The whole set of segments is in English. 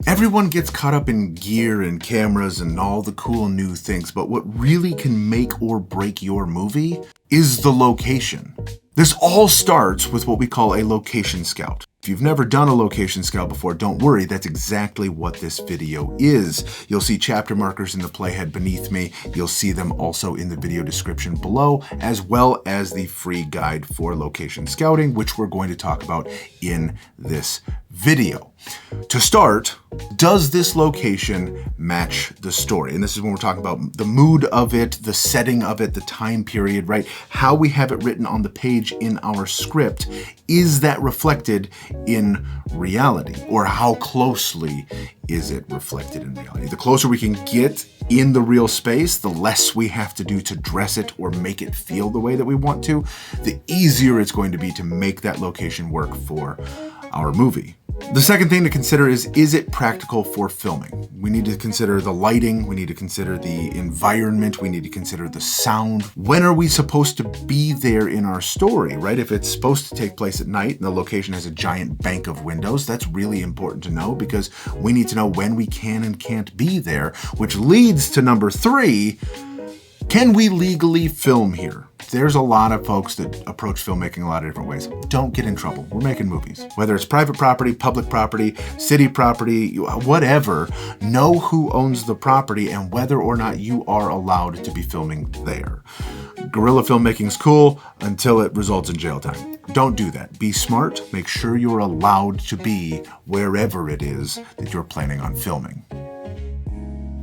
Everyone gets caught up in gear and cameras and all the cool new things, but what really can make or break your movie is the location. This all starts with what we call a location scout. If you've never done a location scout before, don't worry, that's exactly what this video is. You'll see chapter markers in the playhead beneath me. You'll see them also in the video description below, as well as the free guide for location scouting, which we're going to talk about in this video. To start, does this location match the story? And this is when we're talking about the mood of it, the setting of it, the time period, right? How we have it written on the page in our script. Is that reflected in reality? Or how closely is it reflected in reality? The closer we can get in the real space, the less we have to do to dress it or make it feel the way that we want to, the easier it's going to be to make that location work for our movie. The second thing to consider is it practical for filming? We need to consider the lighting, we need to consider the environment, we need to consider the sound. When are we supposed to be there in our story, right? If it's supposed to take place at night and the location has a giant bank of windows, that's really important to know because we need to know when we can and can't be there, which leads to number 3, can we legally film here? There's a lot of folks that approach filmmaking a lot of different ways. Don't get in trouble. We're making movies. Whether it's private property, public property, city property, whatever, know who owns the property and whether or not you are allowed to be filming there. Guerrilla filmmaking's cool until it results in jail time. Don't do that. Be smart. Make sure you're allowed to be wherever it is that you're planning on filming.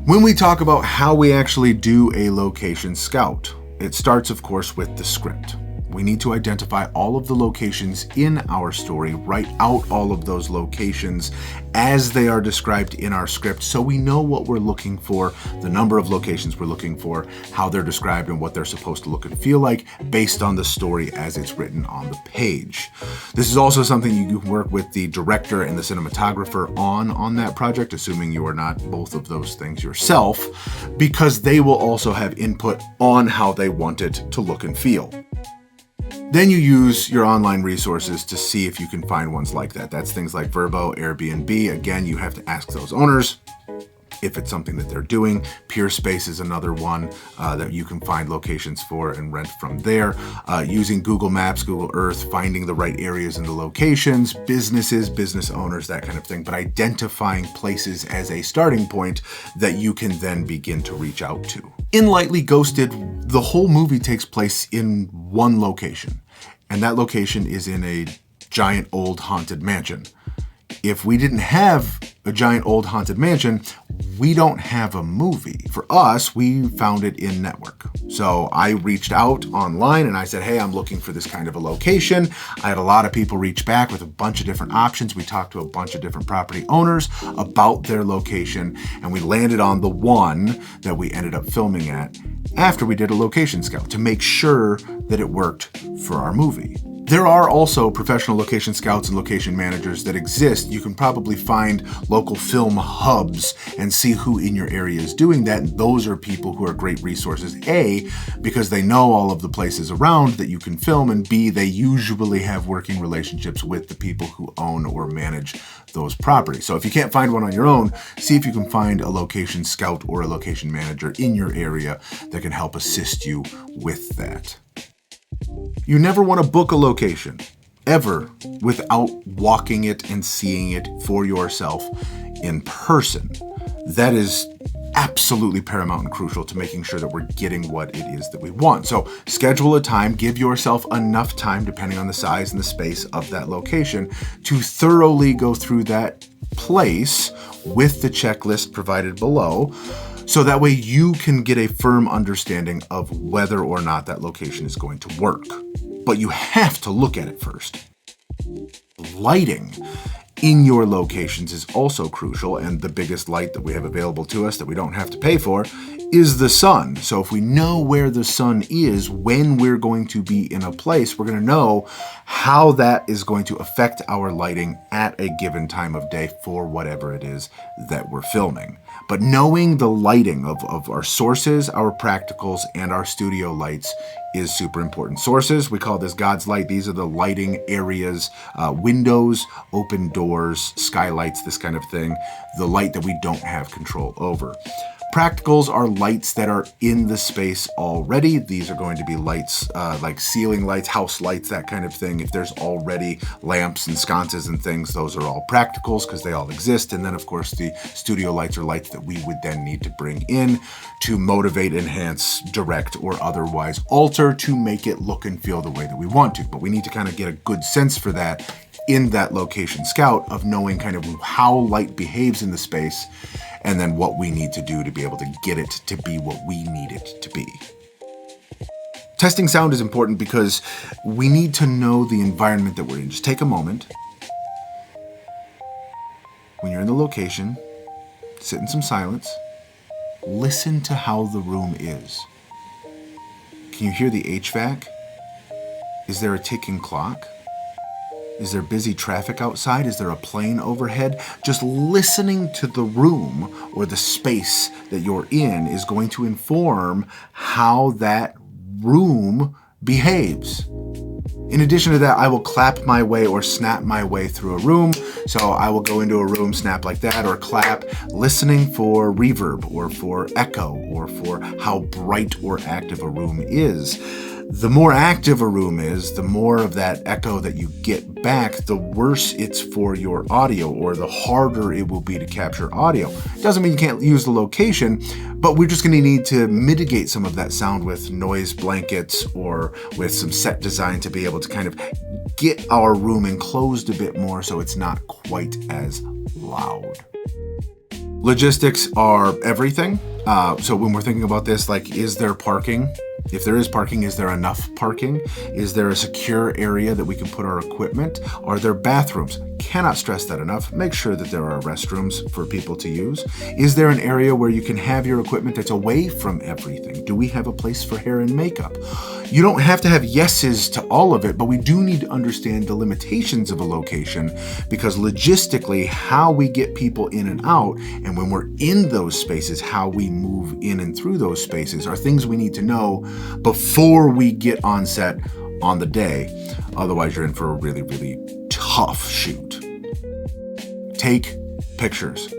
When we talk about how we actually do a location scout, it starts, of course, with the script. We need to identify all of the locations in our story, write out all of those locations as they are described in our script so we know what we're looking for, the number of locations we're looking for, how they're described and what they're supposed to look and feel like based on the story as it's written on the page. This is also something you can work with the director and the cinematographer on that project, assuming you are not both of those things yourself, because they will also have input on how they want it to look and feel. Then you use your online resources to see if you can find ones like that. That's things like Vrbo, Airbnb. Again, you have to ask those owners if it's something that they're doing. Peerspace is another one that you can find locations for and rent from there. Using Google Maps, Google Earth, finding the right areas and the locations, businesses, business owners, that kind of thing. But identifying places as a starting point that you can then begin to reach out to. In Lightly Ghosted, the whole movie takes place in one location, and that location is in a giant old haunted mansion. If we didn't have a giant old haunted mansion, we don't have a movie. For us, we found it in network. So I reached out online and I said, hey, I'm looking for this kind of a location. I had a lot of people reach back with a bunch of different options. We talked to a bunch of different property owners about their location, and we landed on the one that we ended up filming at after we did a location scout to make sure that it worked for our movie. There are also professional location scouts and location managers that exist. You can probably find local film hubs and see who in your area is doing that. And those are people who are great resources, A, because they know all of the places around that you can film, and B, they usually have working relationships with the people who own or manage those properties. So if you can't find one on your own, see if you can find a location scout or a location manager in your area that can help assist you with that. You never want to book a location, ever, without walking it and seeing it for yourself in person. That is absolutely paramount and crucial to making sure that we're getting what it is that we want. So schedule a time, give yourself enough time, depending on the size and the space of that location, to thoroughly go through that place with the checklist provided below, so that way you can get a firm understanding of whether or not that location is going to work. But you have to look at it first. Lighting in your locations is also crucial, and the biggest light that we have available to us that we don't have to pay for is the sun. So if we know where the sun is when we're going to be in a place, we're going to know how that is going to affect our lighting at a given time of day for whatever it is that we're filming. But knowing the lighting of our sources, our practicals, and our studio lights is super important. Sources, we call this God's light. These are the lighting areas, windows, open doors, doors, skylights, this kind of thing, the light that we don't have control over. Practicals are lights that are in the space already. These are going to be lights like ceiling lights, house lights, that kind of thing. If there's already lamps and sconces and things, those are all practicals because they all exist. And then of course the studio lights are lights that we would then need to bring in to motivate, enhance, direct, or otherwise alter to make it look and feel the way that we want to. But we need to kind of get a good sense for that in that location scout of knowing kind of how light behaves in the space and then what we need to do to be able to get it to be what we need it to be. Testing sound is important because we need to know the environment that we're in. Just take a moment. When you're in the location, sit in some silence. Listen to how the room is. Can you hear the HVAC? Is there a ticking clock? Is there busy traffic outside? Is there a plane overhead? Just listening to the room or the space that you're in is going to inform how that room behaves. In addition to that, I will clap my way or snap my way through a room. So I will go into a room, snap like that, or clap, listening for reverb or for echo or for how bright or active a room is. The more active a room is, the more of that echo that you get back, the worse it's for your audio, or the harder it will be to capture audio. Doesn't mean you can't use the location, but we're just going to need to mitigate some of that sound with noise blankets or with some set design to be able to kind of get our room enclosed a bit more so it's not quite as loud. Logistics are everything. So when we're thinking about this, like, is there parking? If there is parking, is there enough parking? Is there a secure area that we can put our equipment? Are there bathrooms? Cannot stress that enough. Make sure that there are restrooms for people to use. Is there an area where you can have your equipment that's away from everything? Do we have a place for hair and makeup? You don't have to have yeses to all of it, but we do need to understand the limitations of a location, because logistically, how we get people in and out, and when we're in those spaces, how we move in and through those spaces are things we need to know before we get on set on the day. Otherwise, you're in for a really, really tough shoot. Take pictures.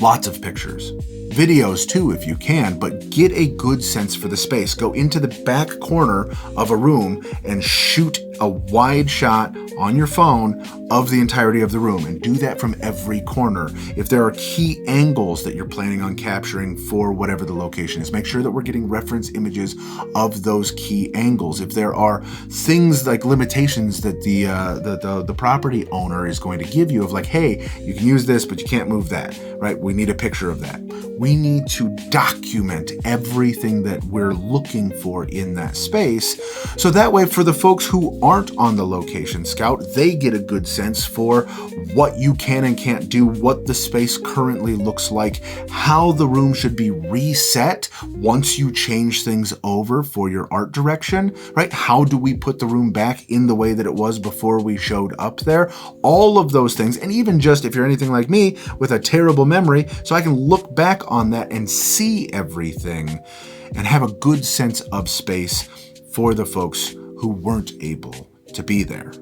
Lots of pictures. Videos too, if you can, but get a good sense for the space. Go into the back corner of a room and shoot a wide shot on your phone of the entirety of the room, and do that from every corner. If there are key angles that you're planning on capturing for whatever the location is, make sure that we're getting reference images of those key angles. If there are things like limitations that the property owner is going to give you of like, hey, you can use this, but you can't move that, right? We need a picture of that. We need to document everything that we're looking for in that space. So that way, for the folks who aren't on the location scout, they get a good sense for what you can and can't do, what the space currently looks like, how the room should be reset once you change things over for your art direction, right? How do we put the room back in the way that it was before we showed up there? All of those things, and even just if you're anything like me with a terrible memory, so I can look back on that and see everything and have a good sense of space for the folks who weren't able to be there.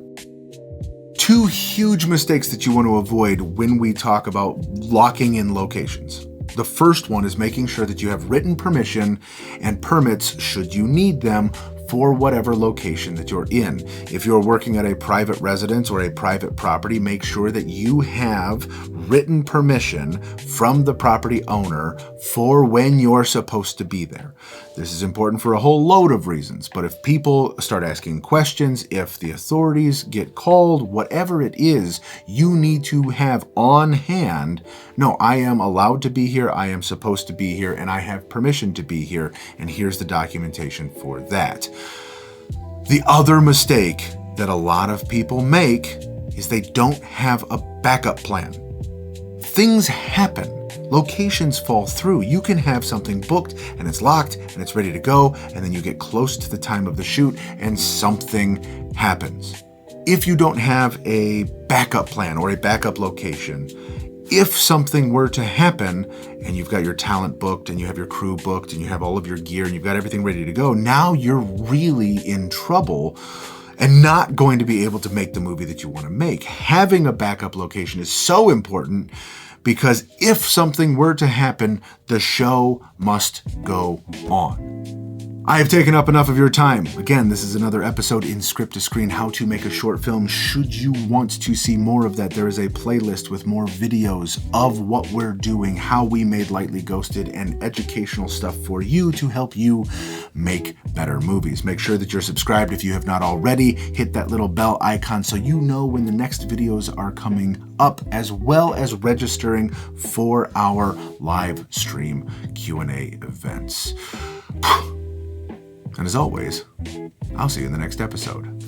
Two huge mistakes that you want to avoid when we talk about locking in locations. The first one is making sure that you have written permission and permits should you need them for whatever location that you're in. If you're working at a private residence or a private property, make sure that you have written permission from the property owner for when you're supposed to be there. This is important for a whole load of reasons, but if people start asking questions, if the authorities get called, whatever it is, you need to have on hand, no, I am allowed to be here, I am supposed to be here, and I have permission to be here, and here's the documentation for that. The other mistake that a lot of people make is they don't have a backup plan. Things happen. Locations fall through. You can have something booked and it's locked and it's ready to go, and then you get close to the time of the shoot and something happens. If you don't have a backup plan or a backup location, if something were to happen and you've got your talent booked and you have your crew booked and you have all of your gear and you've got everything ready to go, now you're really in trouble. and not going to be able to make the movie that you want to make. Having a backup location is so important because if something were to happen, the show must go on. I have taken up enough of your time. Again, this is another episode in Script to Screen, how to make a short film. Should you want to see more of that, there is a playlist with more videos of what we're doing, how we made Lightly Ghosted, and educational stuff for you to help you make better movies. Make sure that you're subscribed if you have not already. Hit that little bell icon so you know when the next videos are coming up, as well as registering for our live stream Q&A events. And as always, I'll see you in the next episode.